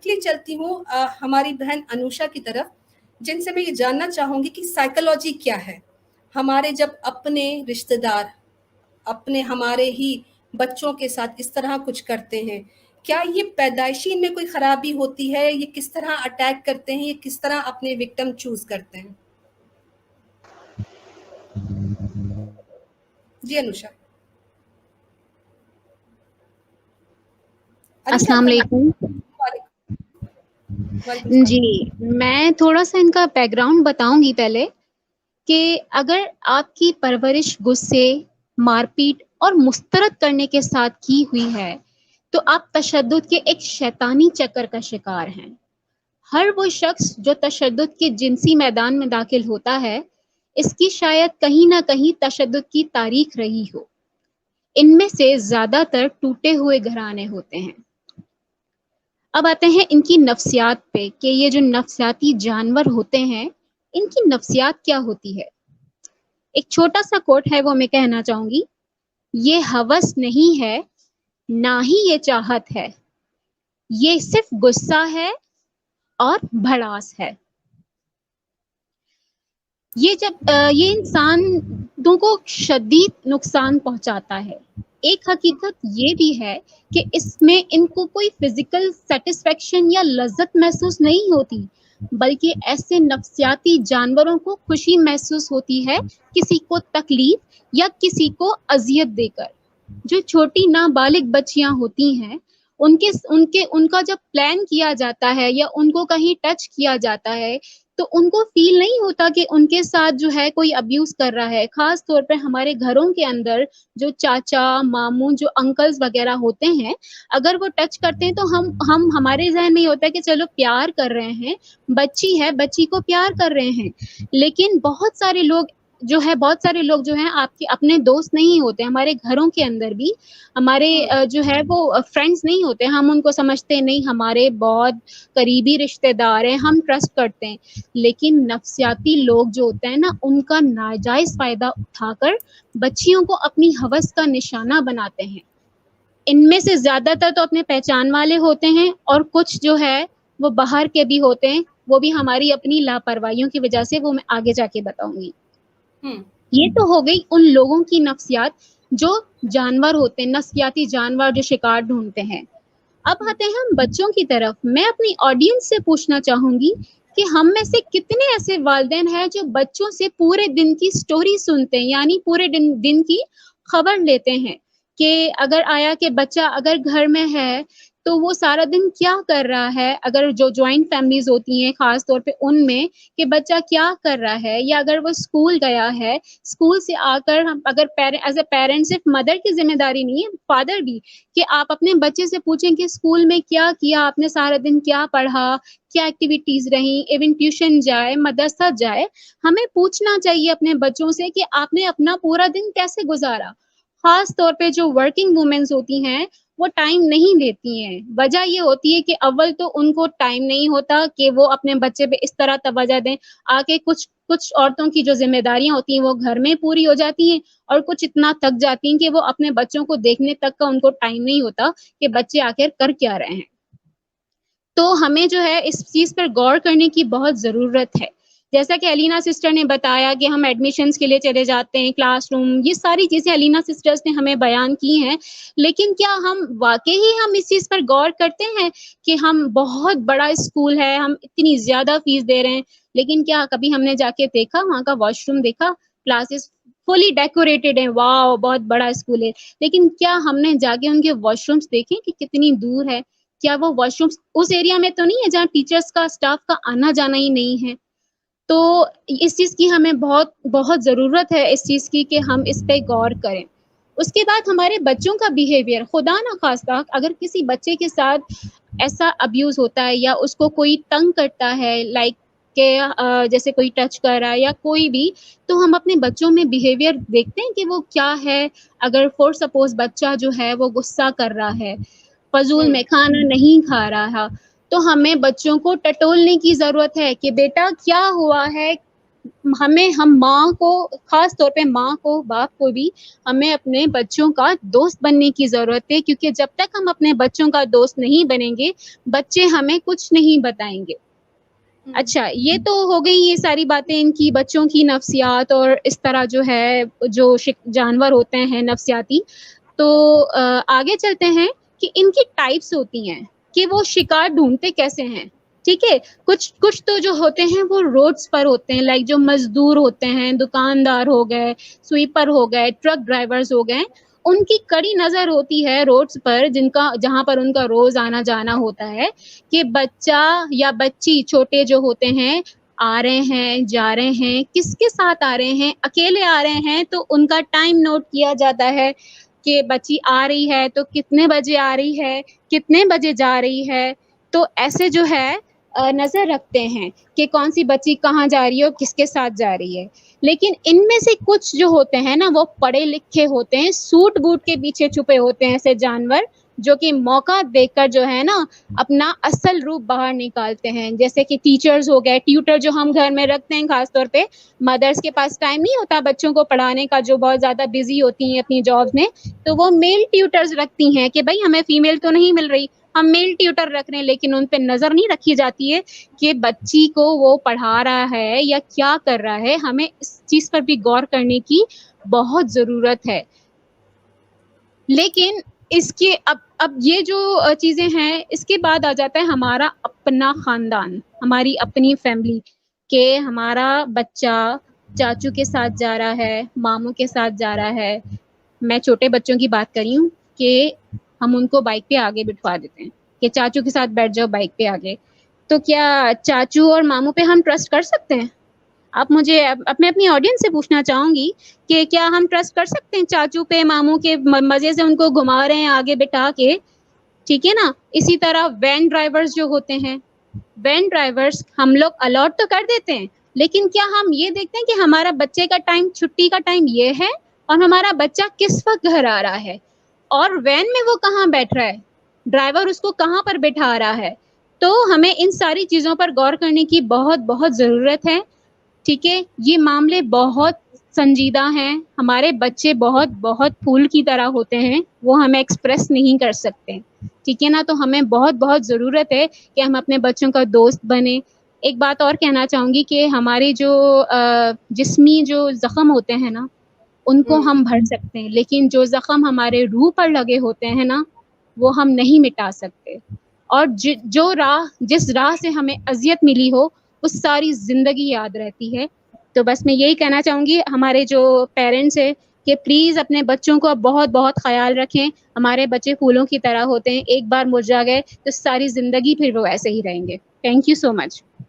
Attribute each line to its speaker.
Speaker 1: Quickly چلتی ہوں ہماری بہن انوشا کی طرف، جن سے میں یہ جاننا چاہوں گی کہ سائیکالوجی کیا ہے. ہمارے جب اپنے رشتہ دار اپنے ہمارے ہی بچوں کے ساتھ اس طرح کچھ کرتے ہیں، کیا یہ پیدائشی ان میں کوئی خرابی ہوتی ہے؟ یہ کس طرح اٹیک کرتے ہیں؟ یہ کس طرح اپنے وکٹم چوز کرتے ہیں؟ جی انوشا. انوشا
Speaker 2: السلام
Speaker 1: آپ
Speaker 2: علیکم.
Speaker 1: وعلیکم السلام.
Speaker 2: جی میں تھوڑا سا ان کا بیک گراؤنڈ بتاؤں گی پہلے، کہ اگر آپ کی پرورش غصے، مار پیٹ اور مسترد کرنے کے ساتھ کی ہوئی ہے تو آپ تشدد کے ایک شیطانی چکر کا شکار ہیں. ہر وہ شخص جو تشدد کے جنسی میدان میں داخل ہوتا ہے، اس کی شاید کہیں نہ کہیں تشدد کی تاریخ رہی ہو. ان میں سے زیادہ تر ٹوٹے ہوئے گھرانے ہوتے ہیں. اب آتے ہیں ان کی نفسیات پہ، کہ یہ جو نفسیاتی جانور ہوتے ہیں ان کی نفسیات کیا ہوتی ہے. ایک چھوٹا سا کوٹ ہے، وہ میں کہنا چاہوں گی. یہ ہوس نہیں ہے، نہ ہی یہ چاہت ہے، یہ صرف غصہ ہے اور بھڑاس ہے. یہ انسانوں کو شدید نقصان پہنچاتا ہے. ایک حقیقت یہ بھی ہے کہ اس میں ان کو کوئی فزیکل سیٹسفیکشن یا لذت محسوس نہیں ہوتی، بلکہ ایسے نفسیاتی جانوروں کو خوشی محسوس ہوتی ہے کسی کو تکلیف یا کسی کو اذیت دے کر. جو چھوٹی نابالغ بچیاں ہوتی ہیں، ان کا جب پلان کیا جاتا ہے یا ان کو کہیں ٹچ کیا جاتا ہے تو ان کو فیل نہیں ہوتا کہ ان کے ساتھ جو ہے کوئی ابیوز کر رہا ہے. خاص طور پہ ہمارے گھروں کے اندر جو چاچا ماموں، جو انکلز وغیرہ ہوتے ہیں، اگر وہ ٹچ کرتے ہیں تو ہمارے ذہن میں یہ ہوتا ہے کہ چلو پیار کر رہے ہیں، بچی ہے، بچی کو پیار کر رہے ہیں. لیکن بہت سارے لوگ جو ہیں آپ کے اپنے دوست نہیں ہوتے. ہمارے گھروں کے اندر بھی ہمارے جو ہے وہ فرینڈز نہیں ہوتے. ہم ان کو سمجھتے نہیں، ہمارے بہت قریبی رشتہ دار ہیں، ہم ٹرسٹ کرتے ہیں. لیکن نفسیاتی لوگ جو ہوتے ہیں نا، ان کا ناجائز فائدہ اٹھا کر بچیوں کو اپنی ہوس کا نشانہ بناتے ہیں. ان میں سے زیادہ تر تو اپنے پہچان والے ہوتے ہیں، اور کچھ جو ہے وہ باہر کے بھی ہوتے ہیں. وہ بھی ہماری اپنی لاپرواہیوں کی وجہ سے، وہ میں آگے جا کے بتاؤں گی. یہ تو ہو گئی ان لوگوں کی نفسیات جو جانور ہوتے ہیں، نفسیاتی جانور جو شکار ڈھونڈتے ہیں. اب آتے ہیں ہم بچوں کی طرف. میں اپنی آڈینس سے پوچھنا چاہوں گی کہ ہم میں سے کتنے ایسے والدین ہیں جو بچوں سے پورے دن کی سٹوری سنتے ہیں، یعنی پورے دن کی خبر لیتے ہیں، کہ اگر آیا کہ بچہ اگر گھر میں ہے تو وہ سارا دن کیا کر رہا ہے. اگر جو جوائنٹ فیملیز ہوتی ہیں خاص طور پہ ان میں، کہ بچہ کیا کر رہا ہے، یا اگر وہ اسکول گیا ہے، اسکول سے آ کر اگر ایز اے پیرنٹ صرف مدر کی ذمہ داری نہیں ہے، فادر بھی، کہ آپ اپنے بچے سے پوچھیں کہ اسکول میں کیا کیا، آپ نے سارا دن کیا پڑھا، کیا ایکٹیویٹیز رہیں، ایون ٹیوشن جائے، مدرسہ جائے. ہمیں پوچھنا چاہیے اپنے بچوں سے کہ آپ نے اپنا پورا دن کیسے گزارا. خاص طور پہ جو ورکنگ وومنز ہوتی ہیں وہ ٹائم نہیں دیتی ہیں. وجہ یہ ہوتی ہے کہ اول تو ان کو ٹائم نہیں ہوتا کہ وہ اپنے بچے پہ اس طرح توجہ دیں. آگے کچھ عورتوں کی جو ذمہ داریاں ہوتی ہیں وہ گھر میں پوری ہو جاتی ہیں، اور کچھ اتنا تک جاتی ہیں کہ وہ اپنے بچوں کو دیکھنے تک کا ان کو ٹائم نہیں ہوتا کہ بچے آخر کر کیا رہے ہیں. تو ہمیں جو ہے اس چیز پر غور کرنے کی بہت ضرورت ہے. جیسا کہ علینا سسٹر نے بتایا کہ ہم ایڈمیشنز کے لیے چلے جاتے ہیں، کلاس روم، یہ ساری چیزیں علینا سسٹرز نے ہمیں بیان کی ہیں. لیکن کیا ہم واقعی ہم اس چیز پر غور کرتے ہیں کہ ہم بہت بڑا اسکول ہے، ہم اتنی زیادہ فیس دے رہے ہیں، لیکن کیا کبھی ہم نے جا کے دیکھا وہاں کا واش روم، دیکھا کلاسز فلی ڈیکوریٹڈ ہیں، واو بہت بڑا اسکول ہے، لیکن کیا ہم نے جا کے ان کے واش رومس دیکھے کہ کتنی دور ہے؟ کیا وہ واش رومس اس ایریا میں تو نہیں ہے جہاں ٹیچرز کا، اسٹاف کا آنا جانا ہی نہیں ہے؟ تو اس چیز کی ہمیں بہت بہت ضرورت ہے، اس چیز کی کہ ہم اس پہ غور کریں. اس کے بعد ہمارے بچوں کا بیہیویئر، خدا نہ خواستہ اگر کسی بچے کے ساتھ ایسا ابیوز ہوتا ہے یا اس کو کوئی تنگ کرتا ہے، لائک کہ جیسے کوئی ٹچ کر رہا ہے یا کوئی بھی، تو ہم اپنے بچوں میں بیہیویئر دیکھتے ہیں کہ وہ کیا ہے. اگر فور سپوز بچہ جو ہے وہ غصہ کر رہا ہے، فضول میں کھانا نہیں کھا رہا، تو ہمیں بچوں کو ٹٹولنے کی ضرورت ہے کہ بیٹا کیا ہوا ہے، ہم ماں کو، خاص طور پہ ماں کو، باپ کو بھی ہمیں اپنے بچوں کا دوست بننے کی ضرورت ہے، کیونکہ جب تک ہم اپنے بچوں کا دوست نہیں بنیں گے بچے ہمیں کچھ نہیں بتائیں گے. اچھا، یہ تو ہو گئی یہ ساری باتیں ان کی بچوں کی نفسیات اور اس طرح جو ہے جو جانور ہوتے ہیں نفسیاتی. تو آگے چلتے ہیں کہ ان کی ٹائپس ہوتی ہیں کہ وہ شکار ڈھونڈتے کیسے ہیں. ٹھیک ہے، کچھ تو جو ہوتے ہیں وہ روڈز پر ہوتے ہیں، لائک جو مزدور ہوتے ہیں، دکاندار ہو گئے، سویپر ہو گئے، ٹرک ڈرائیورز ہو گئے. ان کی کڑی نظر ہوتی ہے روڈز پر، جہاں پر ان کا روز آنا جانا ہوتا ہے، کہ بچہ یا بچی چھوٹے جو ہوتے ہیں آ رہے ہیں، جا رہے ہیں، کس کے ساتھ آ رہے ہیں. اکیلے آ رہے ہیں تو ان کا ٹائم نوٹ کیا جاتا ہے کہ بچی آ رہی ہے تو کتنے بجے آ رہی ہے، کتنے بجے جا رہی ہے. تو ایسے جو ہے نظر رکھتے ہیں کہ کون سی بچی کہاں جا رہی ہے اور کس کے ساتھ جا رہی ہے. لیکن ان میں سے کچھ جو ہوتے ہیں نا وہ پڑھے لکھے ہوتے ہیں، سوٹ بوٹ کے پیچھے چھپے ہوتے ہیں ایسے جانور، جو کہ موقع دیکھ کر جو ہے نا اپنا اصل روپ باہر نکالتے ہیں. جیسے کہ ٹیچرز ہو گئے، ٹیوٹر جو ہم گھر میں رکھتے ہیں، خاص طور پہ مدرس کے پاس ٹائم نہیں ہوتا بچوں کو پڑھانے کا، جو بہت زیادہ بزی ہوتی ہیں اپنی جاب میں، تو وہ میل ٹیوٹرز رکھتی ہیں کہ بھائی ہمیں فیمیل تو نہیں مل رہی، ہم میل ٹیوٹر رکھ رہے ہیں. لیکن ان پہ نظر نہیں رکھی جاتی ہے کہ بچی کو وہ پڑھا رہا ہے یا کیا کر رہا ہے. ہمیں اس چیز پر بھی غور کرنے کی بہت ضرورت ہے. لیکن اس کے اب یہ جو چیزیں ہیں، اس کے بعد آ جاتا ہے ہمارا اپنا خاندان، ہماری اپنی فیملی، کہ ہمارا بچہ چاچو کے ساتھ جا رہا ہے، ماموں کے ساتھ جا رہا ہے. میں چھوٹے بچوں کی بات کر رہی ہوں کہ ہم ان کو بائک پہ آگے بٹھوا دیتے ہیں کہ چاچو کے ساتھ بیٹھ جاؤ بائک پہ آگے. تو کیا چاچو اور ماموں پہ ہم ٹرسٹ کر سکتے ہیں؟ آپ مجھے اپنی آڈینس سے پوچھنا چاہوں گی کہ کیا ہم ٹرسٹ کر سکتے ہیں چاچو پہ، ماموں کے مزے سے ان کو گھما رہے ہیں آگے بٹھا کے. ٹھیک ہے نا. اسی طرح وین ڈرائیورز جو ہوتے ہیں، وین ڈرائیورز ہم لوگ الاٹ تو کر دیتے ہیں، لیکن کیا ہم یہ دیکھتے ہیں کہ ہمارا بچے کا ٹائم، چھٹی کا ٹائم یہ ہے اور ہمارا بچہ کس وقت گھر آ رہا ہے، اور وین میں وہ کہاں بیٹھ رہا ہے، ڈرائیور اس کو کہاں پر بٹھا رہا ہے. تو ہمیں ان ساری چیزوں پر غور کرنے کی بہت بہت ضرورت ہے. ٹھیک ہے، یہ معاملے بہت سنجیدہ ہیں. ہمارے بچے بہت بہت پھول کی طرح ہوتے ہیں، وہ ہمیں ایکسپریس نہیں کر سکتے. ٹھیک ہے نا. تو ہمیں بہت بہت ضرورت ہے کہ ہم اپنے بچوں کا دوست بنیں. ایک بات اور کہنا چاہوں گی کہ ہمارے جو جسمی جو زخم ہوتے ہیں نا ان کو ہم بھر سکتے ہیں، لیکن جو زخم ہمارے روح پر لگے ہوتے ہیں نا وہ ہم نہیں مٹا سکتے. اور جس راہ سے ہمیں اذیت ملی ہو اس ساری زندگی یاد رہتی ہے. تو بس میں یہی کہنا چاہوں گی ہمارے جو پیرنٹس ہیں کہ پلیز اپنے بچوں کو بہت بہت خیال رکھیں. ہمارے بچے پھولوں کی طرح ہوتے ہیں، ایک بار مرجھا گئے تو ساری زندگی پھر وہ ایسے ہی رہیں گے. Thank you so much.